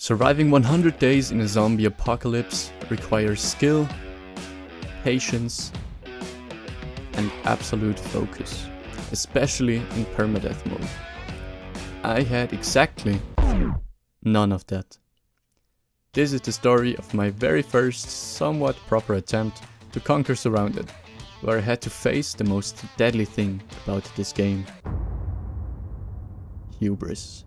Surviving 100 days in a zombie apocalypse requires skill, patience, and absolute focus, especially in permadeath mode. I had exactly none of that. This is the story of my very first somewhat proper attempt to conquer Surrounded, where I had to face the most deadly thing about this game: Hubris.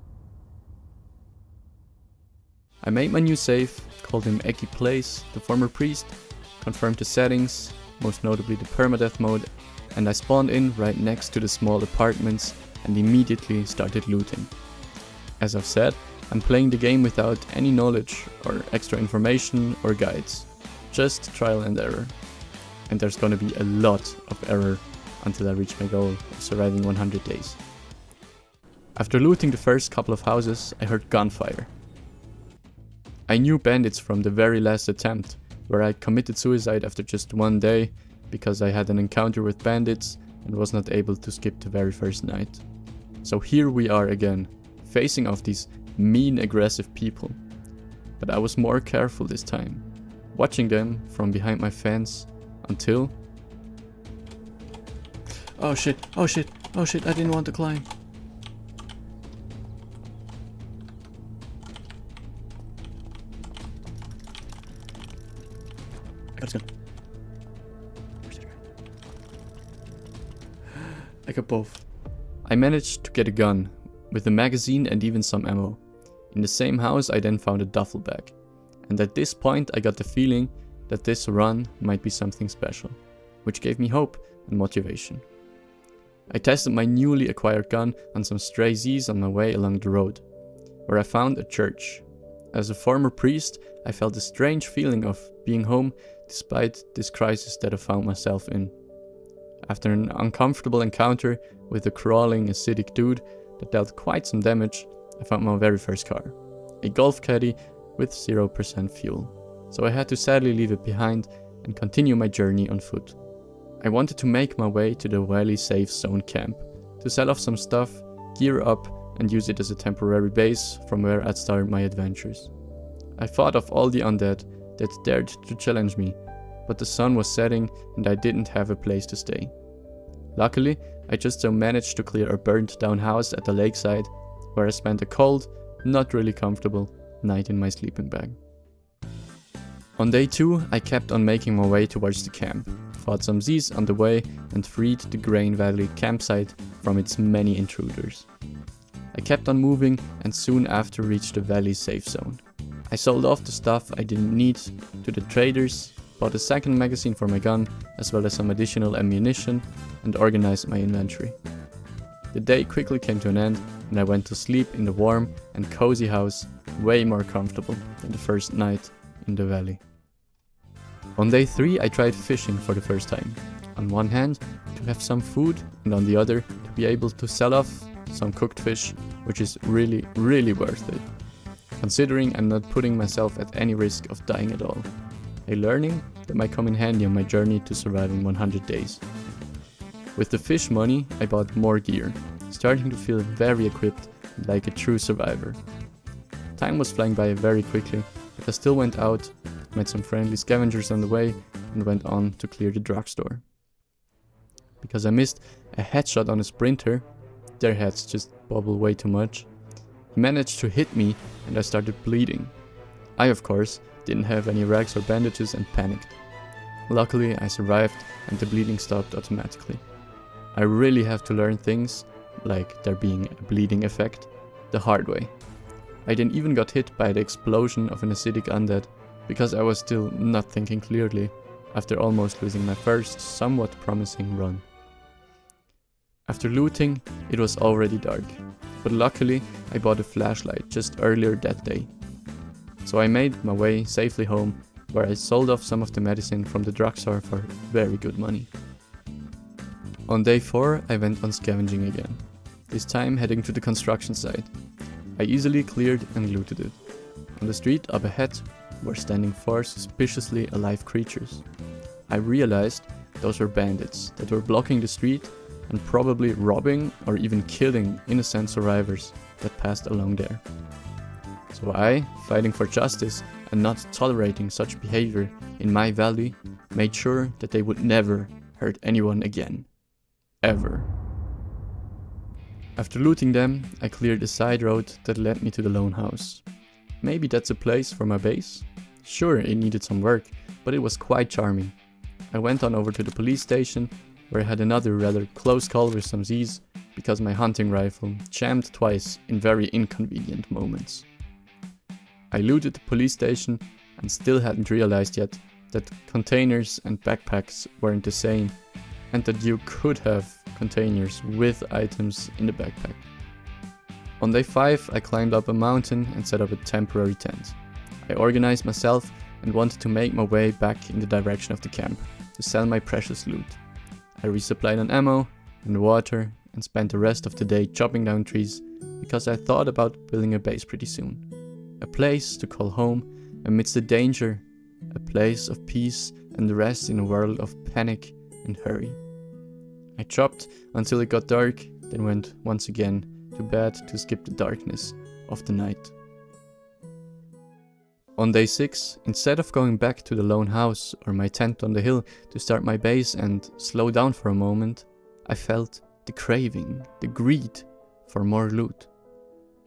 I made my new save, called him Eki Place, the former priest, confirmed the settings, most notably the permadeath mode, and I spawned in right next to the small apartments and immediately started looting. As I've said, I'm playing the game without any knowledge or extra information or guides, just trial and error. And there's gonna be a lot of error until I reach my goal of surviving 100 days. After looting the first couple of houses, I heard gunfire. I knew bandits from the very last attempt, where I committed suicide after just one day because I had an encounter with bandits and was not able to skip the very first night. So here we are again, facing off these mean, aggressive people. But I was more careful this time, watching them from behind my fence until... Oh shit, oh shit, oh shit, I didn't want to climb. I got a gun. I got both. I managed to get a gun, with a magazine and even some ammo. In the same house I then found a duffel bag. And at this point I got the feeling that this run might be something special, which gave me hope and motivation. I tested my newly acquired gun on some stray Z's on my way along the road, where I found a church. As a former priest, I felt a strange feeling of being home despite this crisis that I found myself in. After an uncomfortable encounter with a crawling acidic dude that dealt quite some damage, I found my very first car, a golf caddy with 0% fuel. So I had to sadly leave it behind and continue my journey on foot. I wanted to make my way to the Valley Safe Zone camp, to sell off some stuff, gear up and use it as a temporary base from where I'd start my adventures. I thought of all the undead that dared to challenge me, but the sun was setting and I didn't have a place to stay. Luckily, I just so managed to clear a burnt down house at the lakeside, where I spent a cold, not really comfortable night in my sleeping bag. On day 2, I kept on making my way towards the camp, fought some Z's on the way and freed the Grain Valley campsite from its many intruders. I kept on moving and soon after reached the valley safe zone. I sold off the stuff I didn't need to the traders, bought a second magazine for my gun as well as some additional ammunition, and organized my inventory. The day quickly came to an end and I went to sleep in the warm and cozy house, way more comfortable than the first night in the valley. On day 3 I tried fishing for the first time. On one hand, to have some food, and on the other, to be able to sell off some cooked fish, which is really worth it, considering I'm not putting myself at any risk of dying at all. A learning that might come in handy on my journey to surviving 100 days. With the fish money, I bought more gear, starting to feel very equipped and like a true survivor. Time was flying by very quickly, but I still went out, met some friendly scavengers on the way, and went on to clear the drugstore. Because I missed a headshot on a sprinter, their heads just bobble way too much. He managed to hit me and I started bleeding. I, of course, didn't have any rags or bandages and panicked. Luckily, I survived and the bleeding stopped automatically. I really have to learn things, like there being a bleeding effect, the hard way. I then even got hit by the explosion of an acidic undead, because I was still not thinking clearly after almost losing my first, somewhat promising run. After looting, it was already dark, but luckily I bought a flashlight just earlier that day. So I made my way safely home, where I sold off some of the medicine from the drugstore for very good money. On day 4 I went on scavenging again, this time heading to the construction site. I easily cleared and looted it. On the street up ahead were standing 4 suspiciously alive creatures. I realized those were bandits that were blocking the street and probably robbing or even killing innocent survivors that passed along there. So I, fighting for justice and not tolerating such behavior in my valley, made sure that they would never hurt anyone again. Ever. After looting them, I cleared a side road that led me to the lone house. Maybe that's a place for my base? Sure, it needed some work, but it was quite charming. I went on over to the police station, where I had another rather close call with some Z's, because my hunting rifle jammed twice in very inconvenient moments. I looted the police station and still hadn't realized yet that containers and backpacks weren't the same, and that you could have containers with items in the backpack. On day 5 I climbed up a mountain and set up a temporary tent. I organized myself and wanted to make my way back in the direction of the camp to sell my precious loot. I resupplied on ammo and water and spent the rest of the day chopping down trees because I thought about building a base pretty soon. A place to call home amidst the danger, a place of peace and rest in a world of panic and hurry. I chopped until it got dark, then went once again to bed to skip the darkness of the night. On day 6, instead of going back to the lone house or my tent on the hill to start my base and slow down for a moment, I felt the craving, the greed for more loot.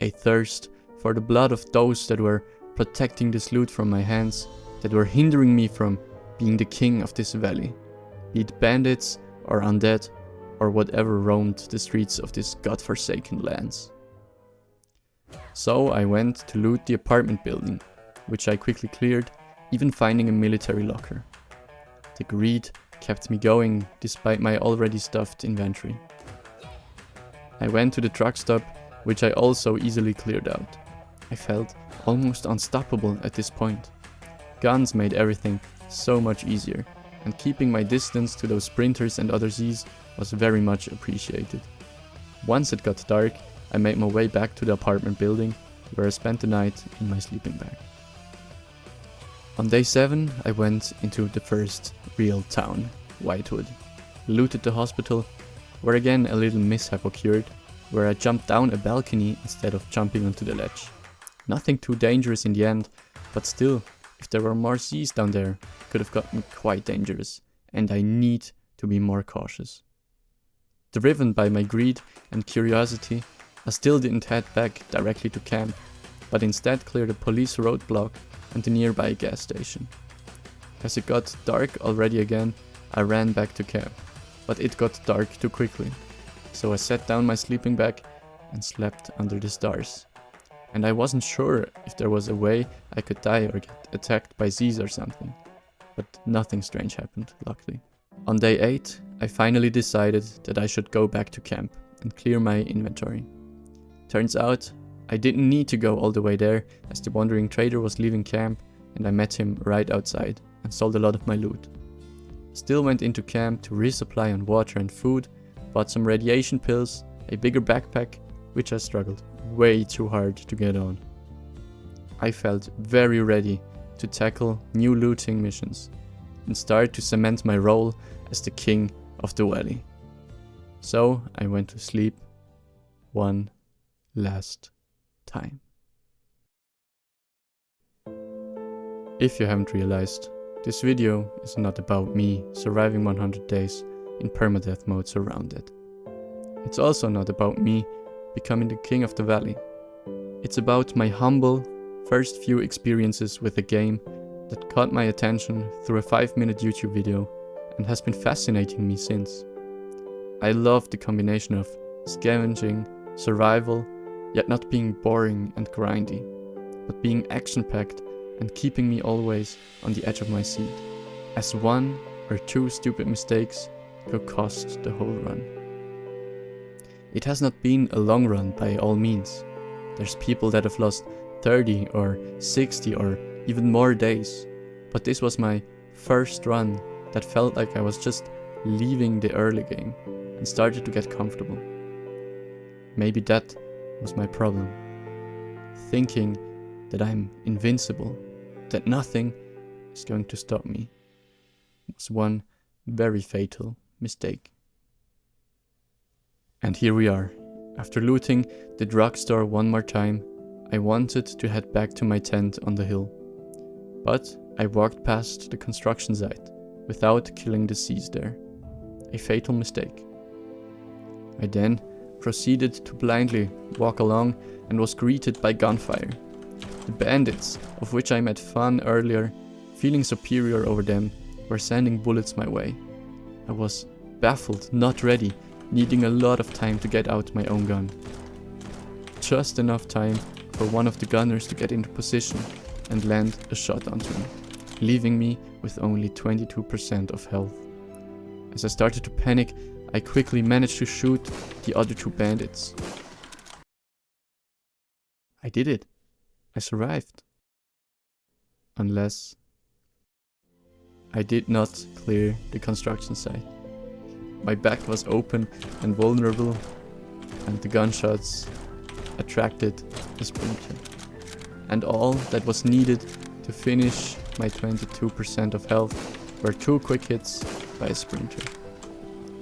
A thirst for the blood of those that were protecting this loot from my hands, that were hindering me from being the king of this valley, be it bandits or undead or whatever roamed the streets of this godforsaken lands. So I went to loot the apartment building, which I quickly cleared, even finding a military locker. The greed kept me going despite my already stuffed inventory. I went to the truck stop, which I also easily cleared out. I felt almost unstoppable at this point. Guns made everything so much easier, and keeping my distance to those sprinters and other Z's was very much appreciated. Once it got dark, I made my way back to the apartment building, where I spent the night in my sleeping bag. On day 7, I went into the first real town, Whitewood, looted the hospital, where again a little mishap occurred, where I jumped down a balcony instead of jumping onto the ledge. Nothing too dangerous in the end, but still, if there were more Z's down there, it could have gotten quite dangerous, and I need to be more cautious. Driven by my greed and curiosity, I still didn't head back directly to camp, but instead cleared a police roadblock and the nearby gas station. As it got dark already again, I ran back to camp, but it got dark too quickly, so I set down my sleeping bag and slept under the stars. And I wasn't sure if there was a way I could die or get attacked by Z's or something, but nothing strange happened, luckily. On day 8, I finally decided that I should go back to camp and clear my inventory. Turns out, I didn't need to go all the way there, as the wandering trader was leaving camp and I met him right outside and sold a lot of my loot. Still went into camp to resupply on water and food, bought some radiation pills, a bigger backpack, which I struggled way too hard to get on. I felt very ready to tackle new looting missions and start to cement my role as the king of the valley. So I went to sleep one last time. If you haven't realized, this video is not about me surviving 100 days in permadeath mode Surroundead. It's also not about me becoming the king of the valley. It's about my humble first few experiences with a game that caught my attention through a 5-minute YouTube video and has been fascinating me since. I love the combination of scavenging, survival, yet not being boring and grindy, but being action-packed and keeping me always on the edge of my seat, as 1 or 2 stupid mistakes could cost the whole run. It has not been a long run by all means. There's people that have lost 30 or 60 or even more days, but this was my first run that felt like I was just leaving the early game and started to get comfortable. Maybe that was my problem. Thinking that I'm invincible, that nothing is going to stop me, was one very fatal mistake. And here we are. After looting the drugstore one more time, I wanted to head back to my tent on the hill, but I walked past the construction site without killing the C's there. A fatal mistake. I then proceeded to blindly walk along and was greeted by gunfire. The bandits, of which I made fun earlier, feeling superior over them, were sending bullets my way. I was baffled, not ready, needing a lot of time to get out my own gun. Just enough time for one of the gunners to get into position and land a shot onto me, leaving me with only 22% of health. As I started to panic, I quickly managed to shoot the other 2 bandits. I did it. I survived. Unless I did not clear the construction site. My back was open and vulnerable, and the gunshots attracted a sprinter. And all that was needed to finish my 22% of health were 2 quick hits by a sprinter.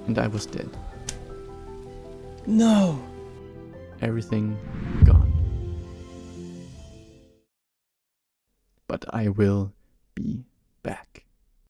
And I was dead. No! Everything gone. But I will be back.